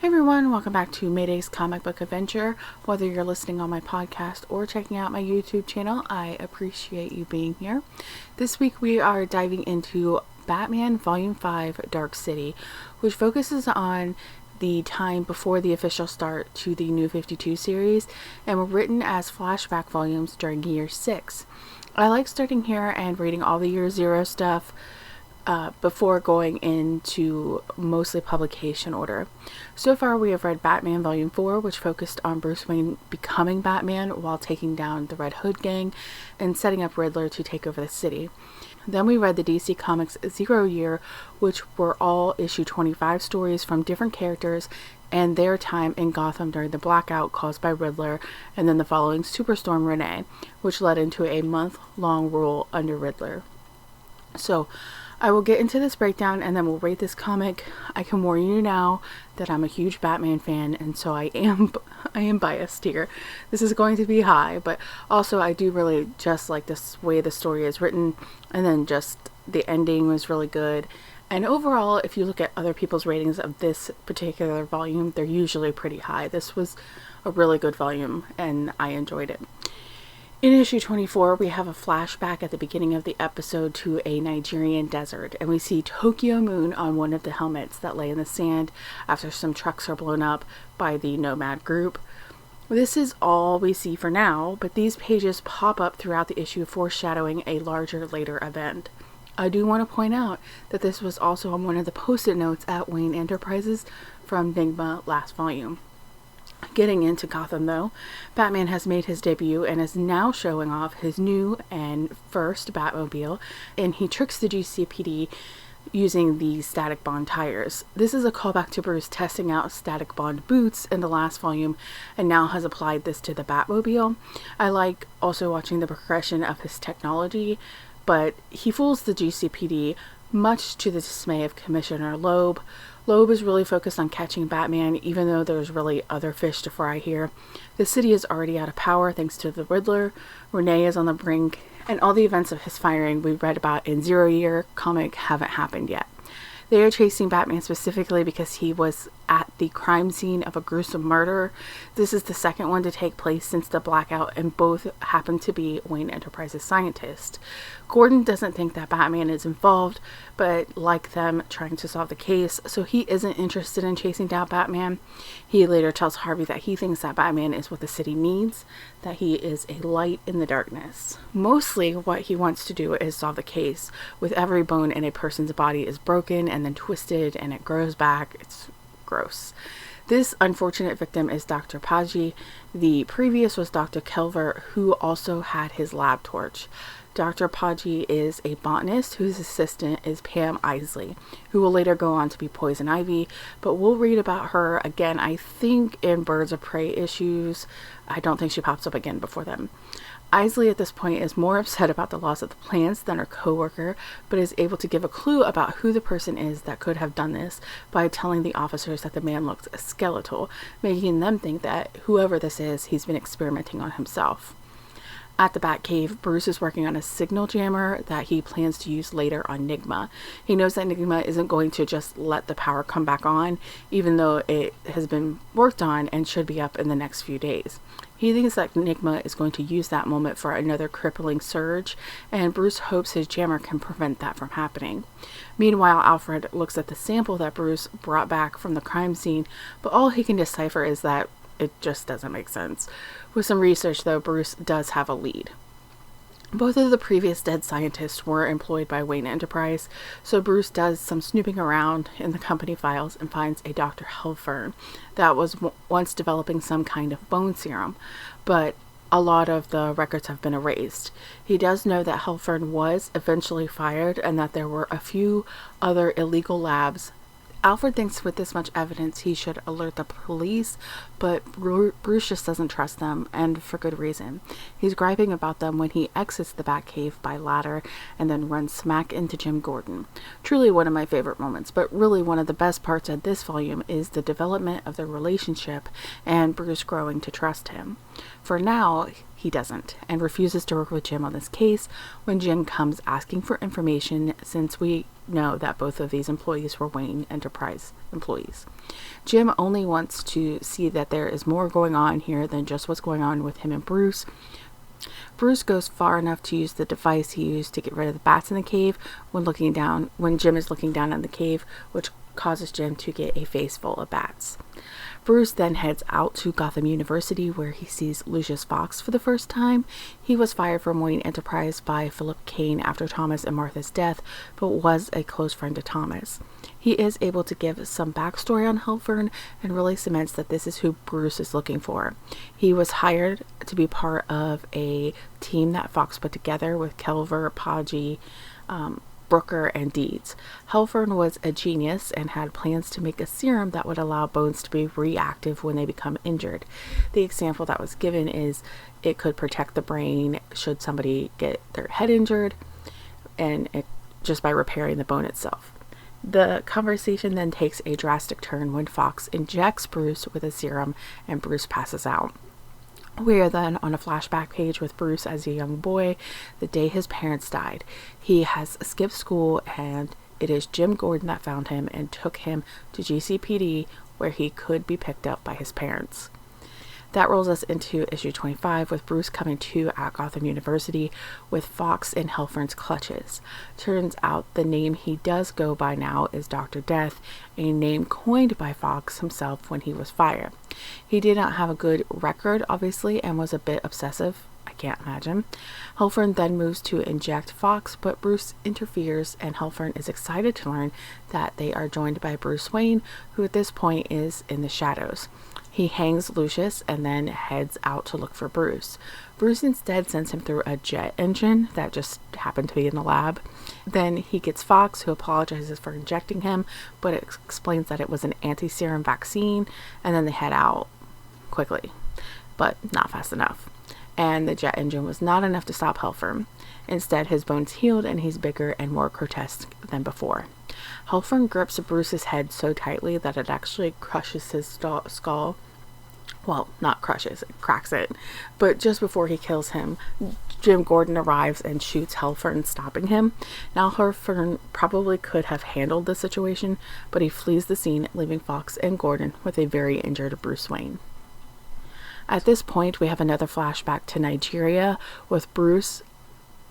Hey everyone, welcome back to Mayday's comic book adventure. Whether you're listening on my podcast or checking out my YouTube channel, I appreciate you being here. This week we are diving into Batman Volume 5 Dark City, which focuses on the time before the official start to the New 52 series and were written as flashback volumes during Year 6. I like starting here and reading all the Year 0 stuff before going into mostly publication order. So far we have read Batman Volume 4, which focused on Bruce Wayne becoming Batman while taking down the Red Hood gang and setting up Riddler to take over the city. Then we read the DC Comics 0 Year, which were all issue 25 stories from different characters and their time in Gotham during the blackout caused by Riddler, and then the following Superstorm Renee, which led into a month-long rule under Riddler. So I will get into this breakdown and then we'll rate this comic. I can warn you now that I'm a huge Batman fan, and so I am biased here. This is going to be high, but also I do really just like this way the story is written, and then just the ending was really good. And overall, if you look at other people's ratings of this particular volume, they're usually pretty high. This was a really good volume and I enjoyed it. In issue 24, we have a flashback at the beginning of the episode to a Nigerian desert, and we see Tokyo Moon on one of the helmets that lay in the sand after some trucks are blown up by the Nomad group. This is all we see for now, but these pages pop up throughout the issue foreshadowing a larger later event. I do want to point out that this was also on one of the post-it notes at Wayne Enterprises from Enigma last volume. Getting into Gotham though, Batman has made his debut and is now showing off his new and first Batmobile, and he tricks the GCPD using the static bond tires. This is a callback to Bruce testing out static bond boots in the last volume and now has applied this to the Batmobile. I like also watching the progression of his technology, but he fools the GCPD much to the dismay of Commissioner Loeb. Loeb is really focused on catching Batman, even though there's really other fish to fry here. The city is already out of power thanks to the Riddler. Renee is on the brink, and all the events of his firing we read about in 0 Year comic haven't happened yet. They are chasing Batman specifically because he was at the crime scene of a gruesome murder. This is the second one to take place since the blackout, and both happen to be Wayne Enterprises scientists. Gordon doesn't think that Batman is involved, but like them, trying to solve the case, so he isn't interested in chasing down Batman. He later tells Harvey that he thinks that Batman is what the city needs, that he is a light in the darkness. Mostly what he wants to do is solve the case, with every bone in a person's body is broken and then twisted and it grows back. It's gross. This unfortunate victim is Dr. Paggi. The previous was Dr. Kelver, who also had his lab torch. Dr. Paggi is a botanist whose assistant is Pam Isley, who will later go on to be Poison Ivy, but we'll read about her again, I think, in Birds of Prey issues. I don't think she pops up again before them. Isley at this point is more upset about the loss of the plants than her co-worker, but is able to give a clue about who the person is that could have done this by telling the officers that the man looks skeletal, making them think that whoever this is, he's been experimenting on himself. At the Batcave, Bruce is working on a signal jammer that he plans to use later on Enigma. He knows that Enigma isn't going to just let the power come back on, even though it has been worked on and should be up in the next few days. He thinks that Enigma is going to use that moment for another crippling surge, and Bruce hopes his jammer can prevent that from happening. Meanwhile, Alfred looks at the sample that Bruce brought back from the crime scene, but all he can decipher is that it just doesn't make sense. With some research, though, Bruce does have a lead. Both of the previous dead scientists were employed by Wayne Enterprise, so Bruce does some snooping around in the company files and finds a Dr. Helfern that was once developing some kind of bone serum, but a lot of the records have been erased. He does know that Helfern was eventually fired and that there were a few other illegal labs. Alfred thinks with this much evidence he should alert the police, but Bruce just doesn't trust them, and for good reason. He's griping about them when he exits the Batcave by ladder and then runs smack into Jim Gordon. Truly one of my favorite moments, but really one of the best parts of this volume is the development of their relationship and Bruce growing to trust him. For now, he doesn't, and refuses to work with Jim on this case when Jim comes asking for information, since we know that both of these employees were Wayne Enterprise employees. Jim only wants to see that there is more going on here than just what's going on with him and Bruce. Bruce goes far enough to use the device he used to get rid of the bats in the cave when Jim is looking down on the cave, which causes Jim to get a face full of bats. Bruce then heads out to Gotham University, where he sees Lucius Fox for the first time. He was fired from Wayne Enterprise by Philip Kane after Thomas and Martha's death, but was a close friend to Thomas. He is able to give some backstory on Halfern and really cements that this is who Bruce is looking for. He was hired to be part of a team that Fox put together with Kelver, Podgy, Brooker, and Deeds. Halfern was a genius and had plans to make a serum that would allow bones to be reactive when they become injured. The example that was given is it could protect the brain should somebody get their head injured, and just by repairing the bone itself. The conversation then takes a drastic turn when Fox injects Bruce with a serum and Bruce passes out. We are then on a flashback page with Bruce as a young boy, the day his parents died. He has skipped school, and it is Jim Gordon that found him and took him to GCPD, where he could be picked up by his parents. That rolls us into issue 25 with Bruce coming to at Gotham University with Fox in Halfern's clutches. Turns out the name he does go by now is Dr. Death, a name coined by Fox himself when he was fired. He did not have a good record, obviously, and was a bit obsessive. I can't imagine. Halfern then moves to inject Fox, but Bruce interferes, and Halfern is excited to learn that they are joined by Bruce Wayne, who at this point is in the shadows. He hangs Lucius and then heads out to look for Bruce. Bruce instead sends him through a jet engine that just happened to be in the lab. Then he gets Fox, who apologizes for injecting him, but explains that it was an anti-serum vaccine, and then they head out quickly, but not fast enough. And the jet engine was not enough to stop Halfern. Instead, his bones healed and he's bigger and more grotesque than before. Halfern grips Bruce's head so tightly that it actually crushes his skull. Well, not crushes, it cracks it. But just before he kills him, Jim Gordon arrives and shoots Halfern, stopping him. Now, Halfern probably could have handled the situation, but he flees the scene, leaving Fox and Gordon with a very injured Bruce Wayne. At this point, we have another flashback to Nigeria with Bruce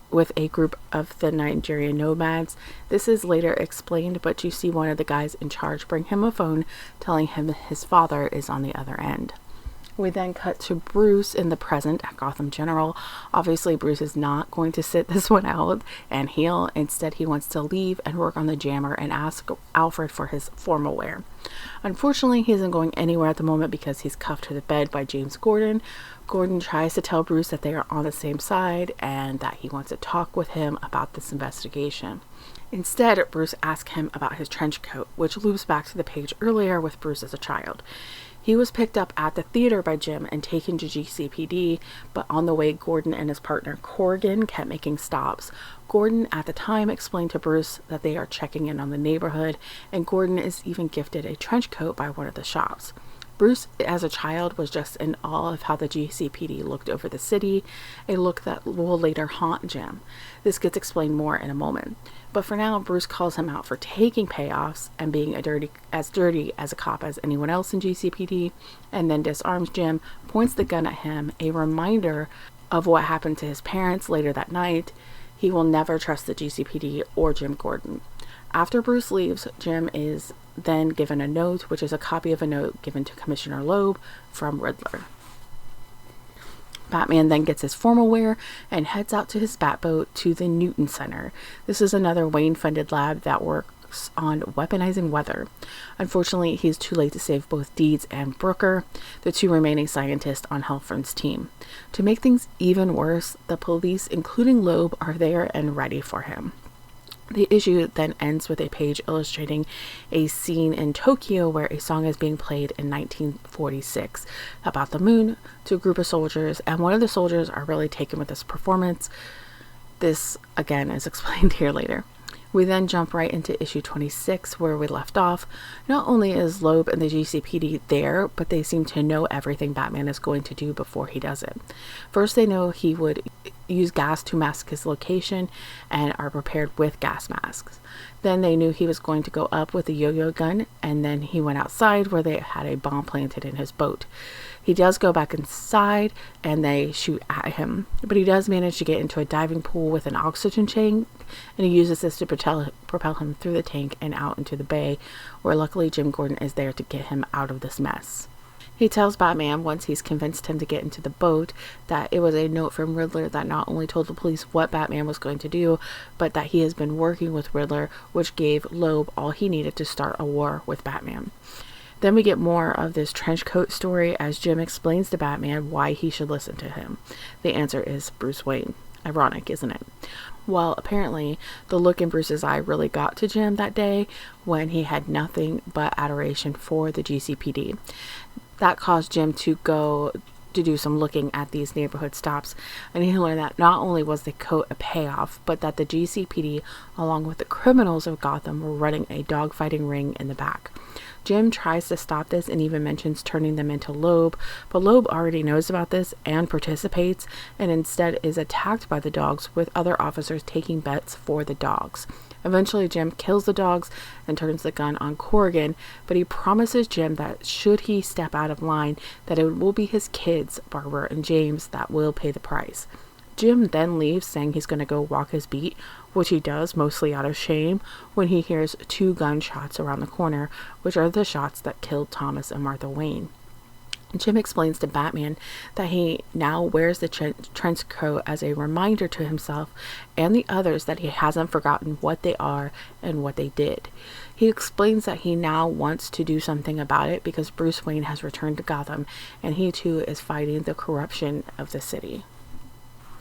with a group of the Nigerian nomads. This is later explained, but you see one of the guys in charge bring him a phone telling him his father is on the other end. We then cut to Bruce in the present at Gotham General. Obviously, Bruce is not going to sit this one out and heal. Instead, he wants to leave and work on the jammer and ask Alfred for his formal wear. Unfortunately, he isn't going anywhere at the moment because he's cuffed to the bed by James Gordon. Gordon tries to tell Bruce that they are on the same side and that he wants to talk with him about this investigation. Instead, Bruce asks him about his trench coat, which loops back to the page earlier with Bruce as a child. He was picked up at the theater by Jim and taken to GCPD, but on the way, Gordon and his partner Corrigan kept making stops. Gordon at the time explained to Bruce that they are checking in on the neighborhood, and Gordon is even gifted a trench coat by one of the shops. Bruce, as a child, was just in awe of how the GCPD looked over the city, a look that will later haunt Jim. This gets explained more in a moment. But for now, Bruce calls him out for taking payoffs and being dirty as a cop as anyone else in GCPD, and then disarms Jim, points the gun at him, a reminder of what happened to his parents later that night. He will never trust the GCPD or Jim Gordon. After Bruce leaves, Jim is then given a note, which is a copy of a note given to Commissioner Loeb from Riddler. Batman then gets his formal wear and heads out to his Batboat to the Newton Center. This is another Wayne-funded lab that works on weaponizing weather. Unfortunately, he's too late to save both Deeds and Brooker, the two remaining scientists on Halfern's team. To make things even worse, the police, including Loeb, are there and ready for him. The issue then ends with a page illustrating a scene in Tokyo where a song is being played in 1946 about the moon to a group of soldiers, and one of the soldiers are really taken with this performance. This, again, is explained here later. We then jump right into issue 26 where we left off. Not only is Loeb and the GCPD there, but they seem to know everything Batman is going to do before he does it. First, they know he would use gas to mask his location and are prepared with gas masks. Then they knew he was going to go up with a yo-yo gun, and then he went outside where they had a bomb planted in his boat. He does go back inside and they shoot at him, but he does manage to get into a diving pool with an oxygen tank, and he uses this to propel him through the tank and out into the bay, where luckily Jim Gordon is there to get him out of this mess. He tells Batman, once he's convinced him to get into the boat, that it was a note from Riddler that not only told the police what Batman was going to do, but that he has been working with Riddler, which gave Loeb all he needed to start a war with Batman. Then we get more of this trench coat story as Jim explains to Batman why he should listen to him. The answer is Bruce Wayne. Ironic, isn't it? Well, apparently, the look in Bruce's eye really got to Jim that day when he had nothing but adoration for the GCPD. That caused Jim to go to do some looking at these neighborhood stops, and he learned that not only was the coat a payoff, but that the GCPD, along with the criminals of Gotham, were running a dogfighting ring in the back. Jim tries to stop this and even mentions turning them into Loeb, but Loeb already knows about this and participates, and instead is attacked by the dogs, with other officers taking bets for the dogs. Eventually, Jim kills the dogs and turns the gun on Corrigan, but he promises Jim that should he step out of line, that it will be his kids, Barbara and James, that will pay the price. Jim then leaves, saying he's going to go walk his beat, which he does, mostly out of shame, when he hears 2 gunshots around the corner, which are the shots that killed Thomas and Martha Wayne. Jim explains to Batman that he now wears the trench coat as a reminder to himself and the others that he hasn't forgotten what they are and what they did. He explains that he now wants to do something about it because Bruce Wayne has returned to Gotham, and he too is fighting the corruption of the city.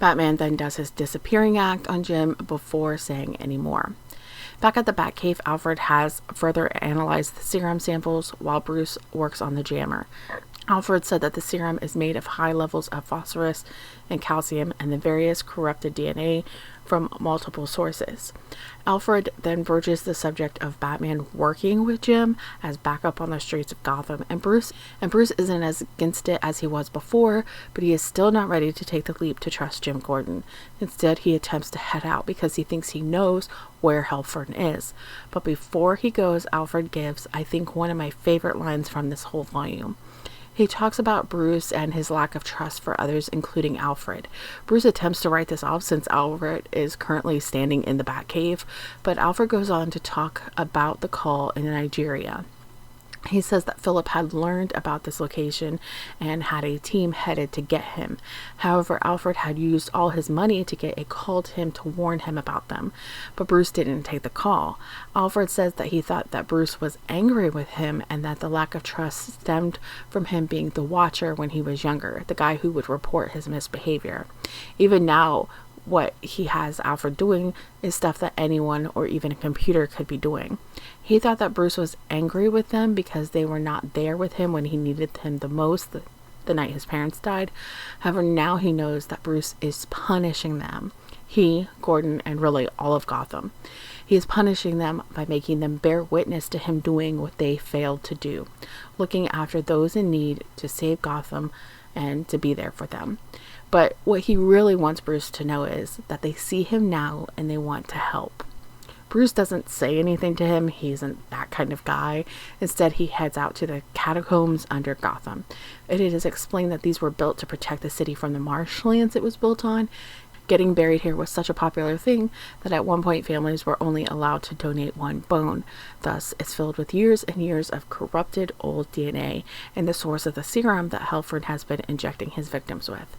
Batman then does his disappearing act on Jim before saying any more. Back at the Batcave, Alfred has further analyzed the serum samples while Bruce works on the jammer. Alfred said that the serum is made of high levels of phosphorus and calcium and the various corrupted DNA from multiple sources. Alfred then broaches the subject of Batman working with Jim as backup on the streets of Gotham, and Bruce isn't as against it as he was before, but he is still not ready to take the leap to trust Jim Gordon. Instead, he attempts to head out because he thinks he knows where Halford is. But before he goes, Alfred gives, I think, one of my favorite lines from this whole volume. He talks about Bruce and his lack of trust for others, including Alfred. Bruce attempts to write this off since Alfred is currently standing in the Batcave, but Alfred goes on to talk about the call in Nigeria. He says that Philip had learned about this location and had a team headed to get him. However, Alfred had used all his money to get a call to him to warn him about them, but Bruce didn't take the call. Alfred says that he thought that Bruce was angry with him and that the lack of trust stemmed from him being the Watcher when he was younger, the guy who would report his misbehavior. Even now, what he has Alfred doing is stuff that anyone or even a computer could be doing. He thought that Bruce was angry with them because they were not there with him when he needed them the most the night his parents died. However, now he knows that Bruce is punishing them. He, Gordon, and really all of Gotham. He is punishing them by making them bear witness to him doing what they failed to do, looking after those in need to save Gotham and to be there for them. But what he really wants Bruce to know is that they see him now and they want to help. Bruce doesn't say anything to him. He isn't that kind of guy. Instead, he heads out to the catacombs under Gotham. It is explained that these were built to protect the city from the marshlands it was built on. Getting buried here was such a popular thing that at one point families were only allowed to donate one bone. Thus, it's filled with years and years of corrupted old DNA and the source of the serum that Halford has been injecting his victims with.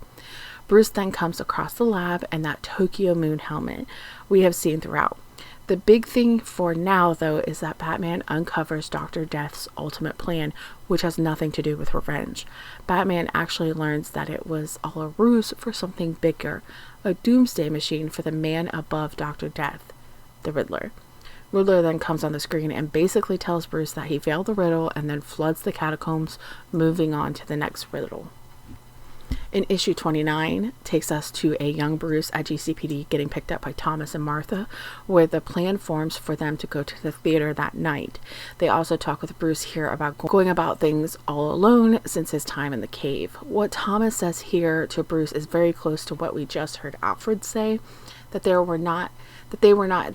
Bruce then comes across the lab and that Tokyo Moon helmet we have seen throughout. The big thing for now, though, is that Batman uncovers Dr. Death's ultimate plan, which has nothing to do with revenge. Batman actually learns that it was all a ruse for something bigger, a doomsday machine for the man above Dr. Death, the Riddler. Riddler then comes on the screen and basically tells Bruce that he failed the riddle and then floods the catacombs, moving on to the next riddle. In issue 29 takes us to a young Bruce at GCPD getting picked up by Thomas and Martha, where the plan forms for them to go to the theater that night. They also talk with Bruce here about going about things all alone since his time in the cave. What Thomas says here to Bruce is very close to what we just heard Alfred say, that they were not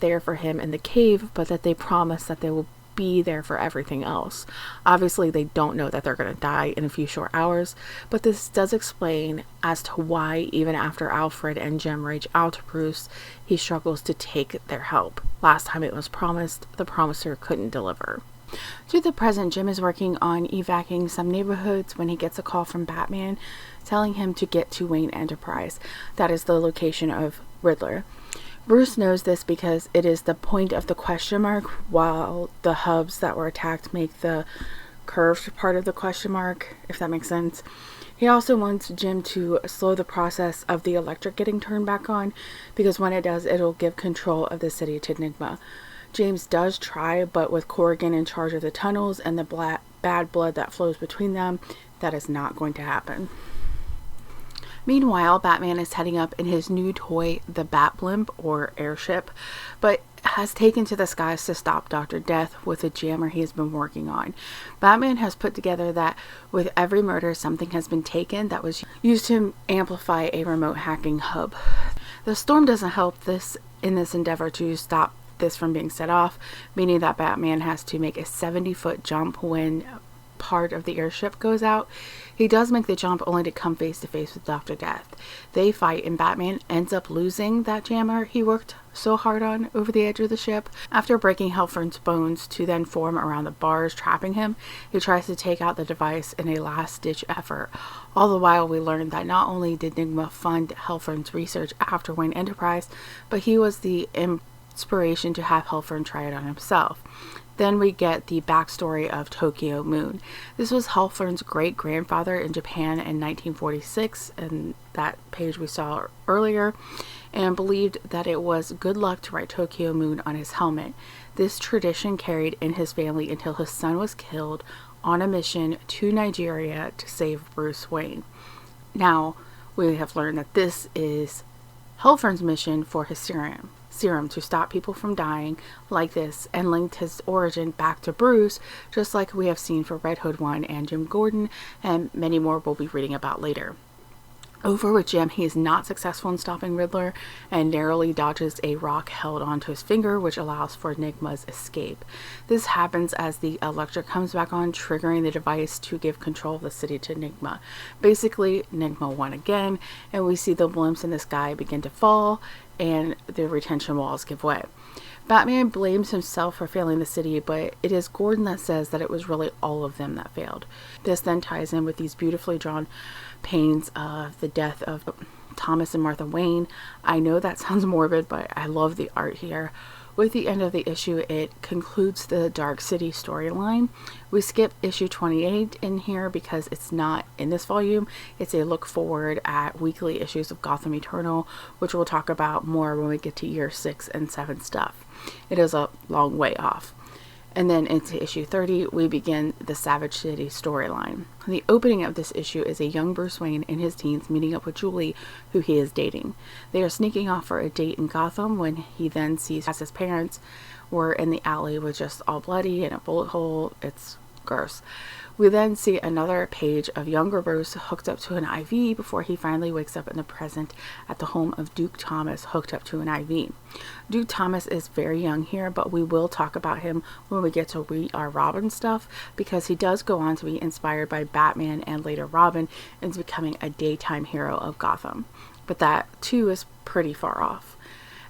there for him in the cave, but that they promised that they will be there for everything else. Obviously, they don't know that they're going to die in a few short hours, but this does explain as to why, even after Alfred and Jim reach out to Bruce, he struggles to take their help. Last time it was promised, the promiser couldn't deliver. To the present, Jim is working on evacuating some neighborhoods when he gets a call from Batman telling him to get to Wayne Enterprise. That is the location of Riddler. Bruce knows this because it is the point of the question mark, while the hubs that were attacked make the curved part of the question mark, if that makes sense. He also wants Jim to slow the process of the electric getting turned back on, because when it does, it'll give control of the city to Enigma. James does try, but with Corrigan in charge of the tunnels and the bad blood that flows between them, that is not going to happen. Meanwhile, Batman is heading up in his new toy, the Bat Blimp, or airship, but has taken to the skies to stop Dr. Death with a jammer he has been working on. Batman has put together that with every murder, something has been taken that was used to amplify a remote hacking hub. The storm doesn't help in this endeavor to stop this from being set off, meaning that Batman has to make a 70-foot jump when part of the airship goes out. He does make the jump only to come face to face with Dr. Death. They fight and Batman ends up losing that jammer he worked so hard on over the edge of the ship. After breaking Hellfern's bones to then form around the bars trapping him, he tries to take out the device in a last-ditch effort. All the while, we learn that not only did Enigma fund Hellfern's research after Wayne Enterprise, but he was the inspiration to have Hellfern try it on himself. Then we get the backstory of Tokyo Moon. This was Hellfern's great-grandfather in Japan in 1946, and that page we saw earlier, and believed that it was good luck to write Tokyo Moon on his helmet. This tradition carried in his family until his son was killed on a mission to Nigeria to save Bruce Wayne. Now, we have learned that this is Hellfern's mission for his serum to stop people from dying like this, and linked his origin back to Bruce, just like we have seen for Red Hood 1 and Jim Gordon, and many more we'll be reading about later. Over with Jim, he is not successful in stopping Riddler and narrowly dodges a rock held onto his finger, which allows for Enigma's escape. This happens as the electric comes back on, triggering the device to give control of the city to Enigma. Basically, Enigma won again, and we see the blimps in the sky begin to fall and the retention walls give way. Batman blames himself for failing the city, but it is Gordon that says that it was really all of them that failed. This then ties in with these beautifully drawn paintings of the death of Thomas and Martha Wayne. I know that sounds morbid, but I love the art here. With the end of the issue, it concludes the Dark City storyline. We skip issue 28 in here because it's not in this volume. It's a look forward at weekly issues of Gotham Eternal, which we'll talk about more when we get to year 6 and 7 stuff. It is a long way off. And then into issue 30, we begin the Savage City storyline. The opening of this issue is a young Bruce Wayne in his teens meeting up with Julie, who he is dating. They are sneaking off for a date in Gotham when he then sees as his parents were in the alley with just all bloody and a bullet hole. It's gross. We then see another page of younger Bruce hooked up to an IV before he finally wakes up in the present at the home of Duke Thomas hooked up to an IV. Duke Thomas is very young here, but we will talk about him when we get to read our Robin stuff, because he does go on to be inspired by Batman and later Robin into becoming a daytime hero of Gotham. But that too is pretty far off.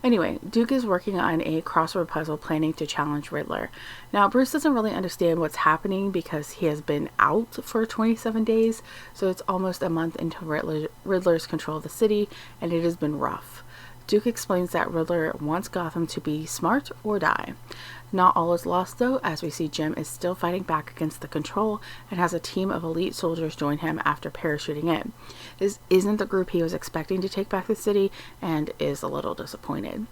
Anyway, Duke is working on a crossword puzzle planning to challenge Riddler. Now, Bruce doesn't really understand what's happening because he has been out for 27 days, so it's almost a month into Riddler's control of the city, and it has been rough. Duke explains that Riddler wants Gotham to be smart or die. Not all is lost though, as we see Jim is still fighting back against the Control and has a team of elite soldiers join him after parachuting in. This isn't the group he was expecting to take back the city and is a little disappointed.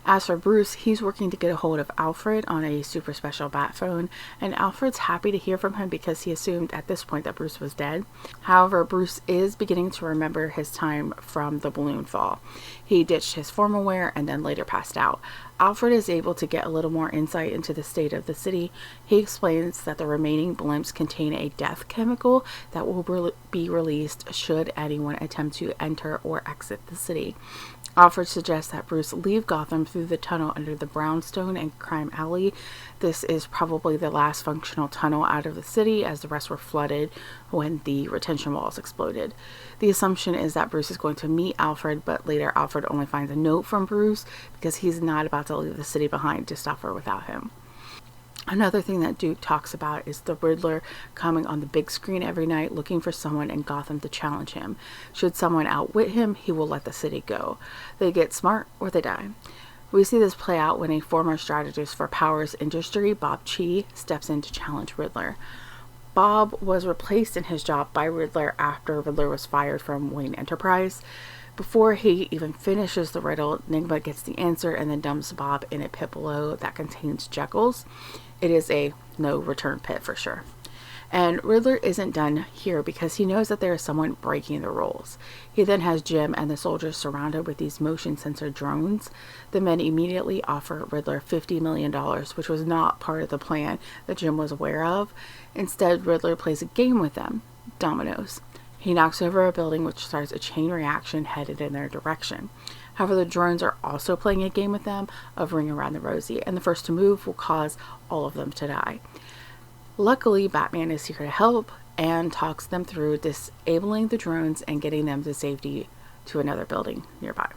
As for Bruce, he's working to get a hold of Alfred on a super special bat phone, and Alfred's happy to hear from him because he assumed at this point that Bruce was dead. However, Bruce is beginning to remember his time from the balloon fall. He ditched his formal wear and then later passed out. Alfred is able to get a little more insight into the state of the city. He explains that the remaining blimps contain a death chemical that will be released should anyone attempt to enter or exit the city. Alfred suggests that Bruce leave Gotham through the tunnel under the Brownstone and Crime Alley. This is probably the last functional tunnel out of the city, as the rest were flooded when the retention walls exploded. The assumption is that Bruce is going to meet Alfred, but later Alfred only finds a note from Bruce because he's not about to leave the city behind to suffer without him. Another thing that Duke talks about is the Riddler coming on the big screen every night looking for someone in Gotham to challenge him. Should someone outwit him, he will let the city go. They get smart or they die. We see this play out when a former strategist for Powers Industry, Bob Chi, steps in to challenge Riddler. Bob was replaced in his job by Riddler after Riddler was fired from Wayne Enterprise. Before he even finishes the riddle, Nigma gets the answer and then dumps Bob in a pit below that contains Jekyll's. It is a no return pit for sure. And Riddler isn't done here because he knows that there is someone breaking the rules. He then has Jim and the soldiers surrounded with these motion sensor drones. The men immediately offer Riddler $50 million, which was not part of the plan that Jim was aware of. Instead, Riddler plays a game with them, dominoes. He knocks over a building, which starts a chain reaction headed in their direction. However, the drones are also playing a game with them of Ring Around the Rosie, and the first to move will cause all of them to die. Luckily, Batman is here to help and talks them through disabling the drones and getting them to safety to another building nearby.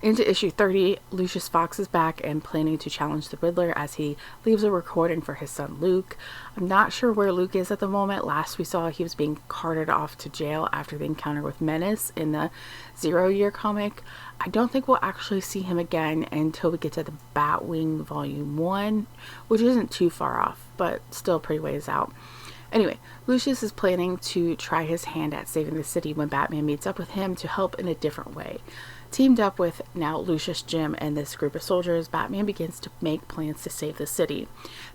Into issue 30, Lucius Fox is back and planning to challenge the Riddler as he leaves a recording for his son Luke. I'm not sure where Luke is at the moment. Last we saw, he was being carted off to jail after the encounter with Menace in the 0 Year comic. I don't think we'll actually see him again until we get to the Batwing Volume 1, which isn't too far off, but still pretty ways out. Anyway, Lucius is planning to try his hand at saving the city when Batman meets up with him to help in a different way. Teamed up with now Lucius, Jim, and this group of soldiers, Batman begins to make plans to save the city.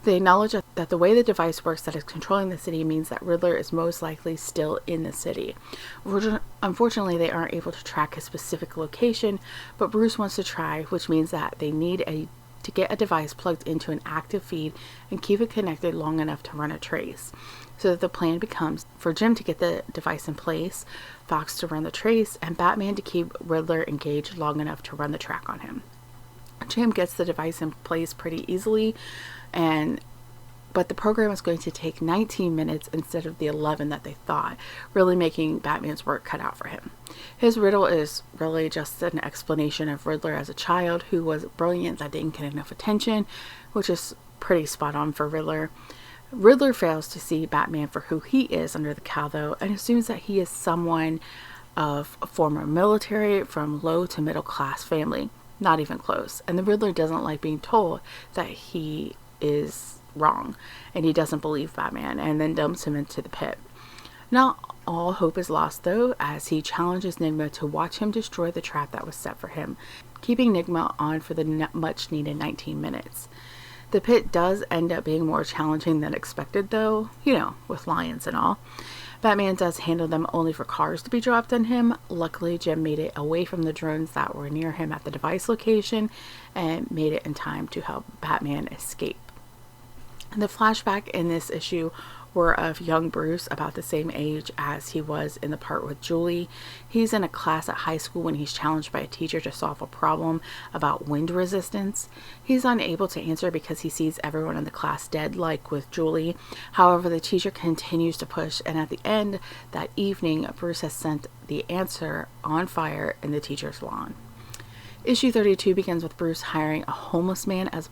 They acknowledge that the way the device works that is controlling the city means that Riddler is most likely still in the city. Unfortunately, they aren't able to track his specific location, but Bruce wants to try, which means that they need to get a device plugged into an active feed and keep it connected long enough to run a trace. So that the plan becomes for Jim to get the device in place, Fox to run the trace, and Batman to keep Riddler engaged long enough to run the track on him. Jim gets the device in place pretty easily, but the program is going to take 19 minutes instead of the 11 that they thought, really making Batman's work cut out for him. His riddle is really just an explanation of Riddler as a child who was brilliant that didn't get enough attention, which is pretty spot on for Riddler. Riddler fails to see Batman for who he is under the cowl, though, and assumes that he is someone of a former military from low to middle class family. Not even close. And the Riddler doesn't like being told that he is wrong, and he doesn't believe Batman, and then dumps him into the pit. Not all hope is lost, though, as he challenges Nigma to watch him destroy the trap that was set for him, keeping Nigma on for the much-needed 19 minutes. The pit does end up being more challenging than expected, though, with lions and all. Batman does handle them only for cars to be dropped on him. Luckily, Jim made it away from the drones that were near him at the device location and made it in time to help Batman escape. The flashback in this issue were of young Bruce, about the same age as he was in the part with Julie. He's in a class at high school when he's challenged by a teacher to solve a problem about wind resistance. He's unable to answer because he sees everyone in the class dead, like with Julie. However, the teacher continues to push, and at the end that evening, Bruce has sent the answer on fire in the teacher's lawn. Issue 32 begins with Bruce hiring a homeless man as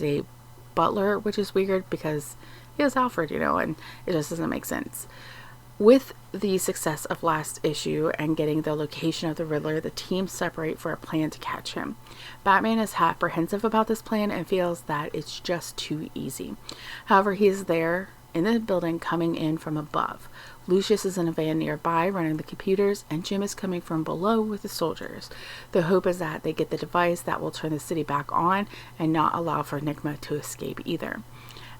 a butler, which is weird because he has Alfred, and it just doesn't make sense. With the success of last issue and getting the location of the Riddler, the team separate for a plan to catch him. Batman is apprehensive about this plan and feels that it's just too easy. However, he is there in the building coming in from above. Lucius is in a van nearby running the computers, and Jim is coming from below with the soldiers. The hope is that they get the device that will turn the city back on and not allow for Enigma to escape either.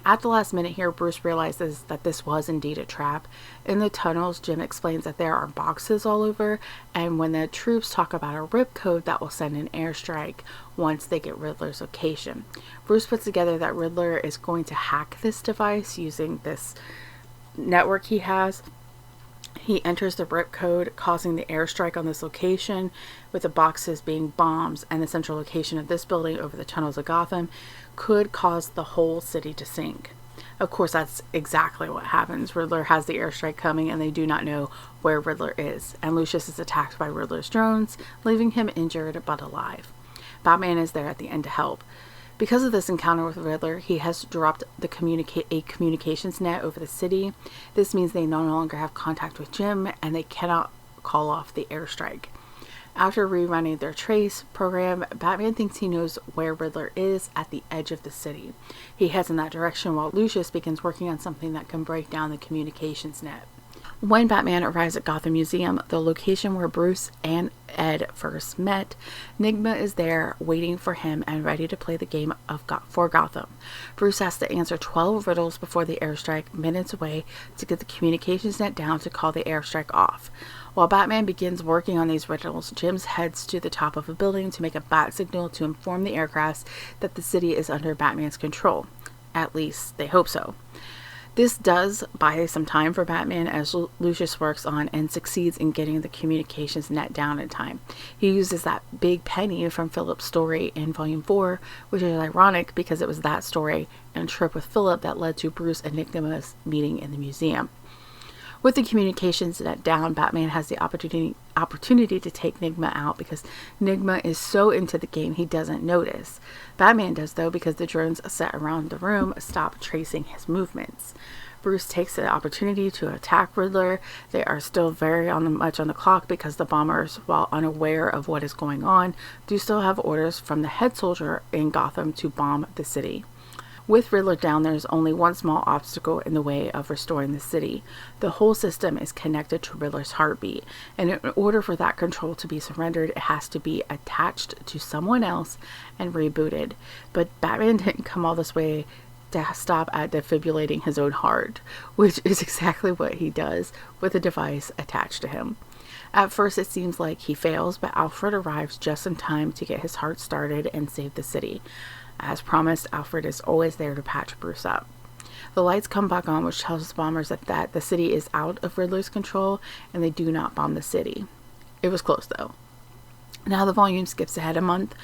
At the last minute here, Bruce realizes that this was indeed a trap. In the tunnels, Jim explains that there are boxes all over, and when the troops talk about a rip code that will send an airstrike once they get Riddler's location. Bruce puts together that Riddler is going to hack this device using this network he has. He enters the rip code, causing the airstrike on this location, with the boxes being bombs, and the central location of this building over the tunnels of Gotham could cause the whole city to sink. Of course, that's exactly what happens. Riddler has the airstrike coming, and they do not know where Riddler is, and Lucius is attacked by Riddler's drones, leaving him injured but alive. Batman is there at the end to help. Because of this encounter with Riddler, he has dropped a communications net over the city. This means they no longer have contact with Jim, and they cannot call off the airstrike. After rerunning their trace program, Batman thinks he knows where Riddler is at the edge of the city. He heads in that direction while Lucius begins working on something that can break down the communications net. When Batman arrives at Gotham Museum, the location where Bruce and Ed first met, Enigma is there waiting for him and ready to play the game for Gotham. Bruce has to answer 12 riddles before the airstrike, minutes away, to get the communications net down to call the airstrike off. While Batman begins working on these riddles, Jim heads to the top of a building to make a bat signal to inform the aircrafts that the city is under Batman's control. At least, they hope so. This does buy some time for Batman as Lucius works on and succeeds in getting the communications net down in time. He uses that big penny from Philip's story in Volume 4, which is ironic because it was that story and trip with Philip that led to Bruce and Enigma's meeting in the museum. With the communications net down, Batman has the opportunity to take Enigma out because Enigma is so into the game he doesn't notice. Batman does though, because the drones set around the room stop tracing his movements. Bruce takes the opportunity to attack Riddler. They are still very much on the clock because the bombers, while unaware of what is going on, do still have orders from the head soldier in Gotham to bomb the city. With Riddler down, there is only one small obstacle in the way of restoring the city. The whole system is connected to Riddler's heartbeat, and in order for that control to be surrendered, it has to be attached to someone else and rebooted. But Batman didn't come all this way to stop at defibrillating his own heart, which is exactly what he does with a device attached to him. At first it seems like he fails, but Alfred arrives just in time to get his heart started and save the city. As promised, Alfred is always there to patch Bruce up. The lights come back on, which tells the bombers that the city is out of Riddler's control, and they do not bomb the city. It was close, though. Now the volume skips ahead a month.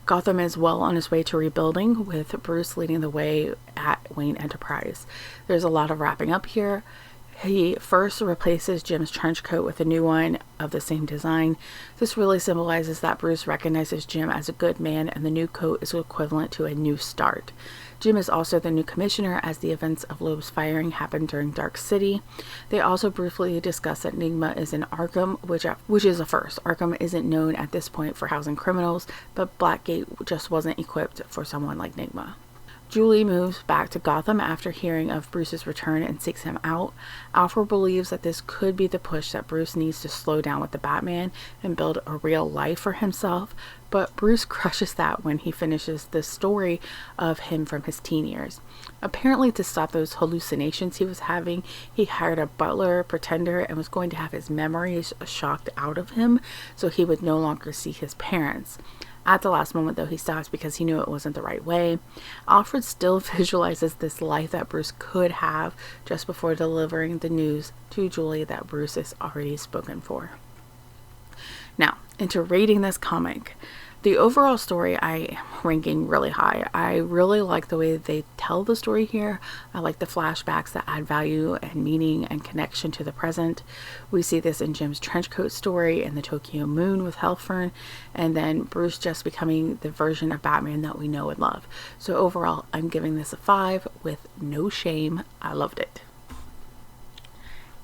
Gotham is well on its way to rebuilding, with Bruce leading the way at Wayne Enterprise. There's a lot of wrapping up here. He first replaces Jim's trench coat with a new one of the same design. This really symbolizes that Bruce recognizes Jim as a good man, and the new coat is equivalent to a new start. Jim is also the new commissioner as the events of Loeb's firing happened during Dark City. They also briefly discuss that Enigma is in Arkham, which is a first. Arkham isn't known at this point for housing criminals, but Blackgate just wasn't equipped for someone like Enigma. Julie moves back to Gotham after hearing of Bruce's return and seeks him out. Alfred believes that this could be the push that Bruce needs to slow down with the Batman and build a real life for himself, but Bruce crushes that when he finishes the story of him from his teen years. Apparently, to stop those hallucinations he was having, he hired a butler pretender and was going to have his memories shocked out of him so he would no longer see his parents. At the last moment, though, he stops because he knew it wasn't the right way. Alfred still visualizes this life that Bruce could have just before delivering the news to Julie that Bruce is already spoken for. Now, into rating this comic. The overall story I am ranking really high. I really like the way they tell the story here. I like the flashbacks that add value and meaning and connection to the present. We see this in Jim's trenchcoat story and the Tokyo Moon with Hellfern, and then Bruce just becoming the version of Batman that we know and love. So overall, I'm giving this a 5 with no shame. I loved it.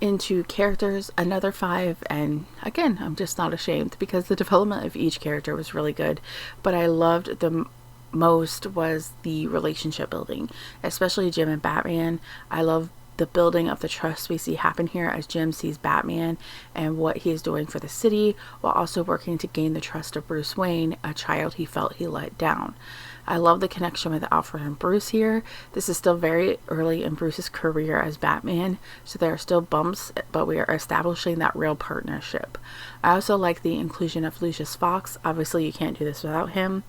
Into characters, another 5, and again, I'm just not ashamed because the development of each character was really good, but I loved the most was the relationship building, especially Jim and Batman. I love the building of the trust we see happen here as Jim sees Batman and what he is doing for the city, while also working to gain the trust of Bruce Wayne, a child he felt he let down. I love the connection with Alfred and Bruce here. This is still very early in Bruce's career as Batman, so there are still bumps, but we are establishing that real partnership. I also like the inclusion of Lucius Fox. Obviously, you can't do this without him.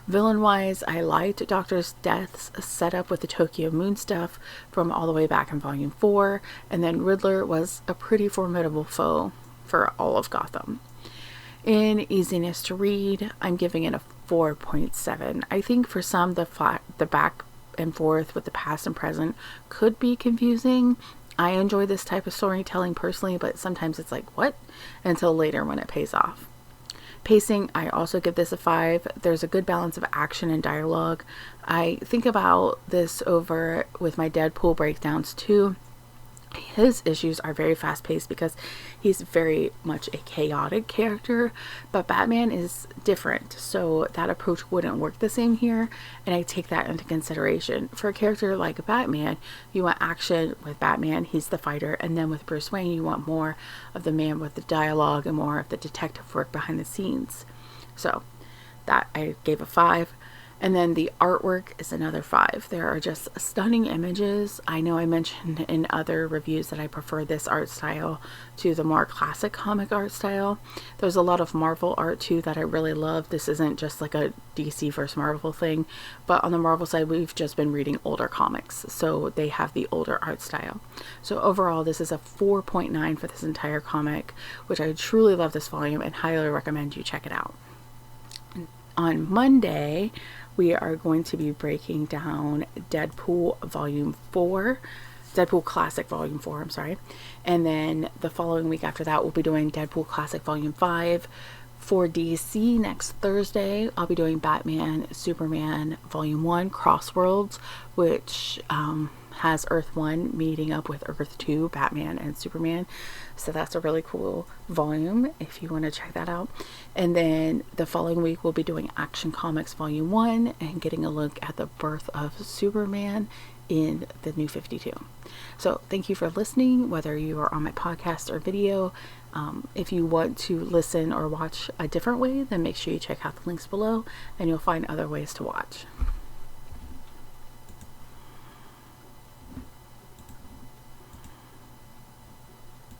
Villain-wise, I liked Dr. Death's setup with the Tokyo Moon stuff from all the way back in Volume 4, and then Riddler was a pretty formidable foe for all of Gotham. In easiness to read, I'm giving it a 4.7. I think for some, the back and forth with the past and present could be confusing. I enjoy this type of storytelling personally, but sometimes it's like, what? Until later when it pays off. Pacing, I also give this a 5. There's a good balance of action and dialogue. I think about this over with my Deadpool breakdowns too. His issues are very fast paced because he's very much a chaotic character, but Batman is different, so that approach wouldn't work the same here, and I take that into consideration. For a character like Batman, you want action with Batman, he's the fighter, and then with Bruce Wayne you want more of the man with the dialogue and more of the detective work behind the scenes. So that I gave a 5. And then the artwork is another 5. There are just stunning images. I know I mentioned in other reviews that I prefer this art style to the more classic comic art style. There's a lot of Marvel art too that I really love. This isn't just like a DC versus Marvel thing, but on the Marvel side, we've just been reading older comics, so they have the older art style. So overall, this is a 4.9 for this entire comic, which I truly love this volume and highly recommend you check it out. On Monday, we are going to be breaking down Deadpool Volume 4, Deadpool Classic Volume 4, I'm sorry. And then the following week after that, we'll be doing Deadpool Classic Volume 5. For DC, next Thursday, I'll be doing Batman, Superman Volume 1, Crossworlds, which has Earth 1 meeting up with Earth 2, Batman and Superman. So that's a really cool volume if you want to check that out. And then the following week we'll be doing Action Comics Volume 1 and getting a look at the birth of Superman in the New 52. So thank you for listening, whether you are on my podcast or video. If you want to listen or watch a different way, then make sure you check out the links below and you'll find other ways to watch.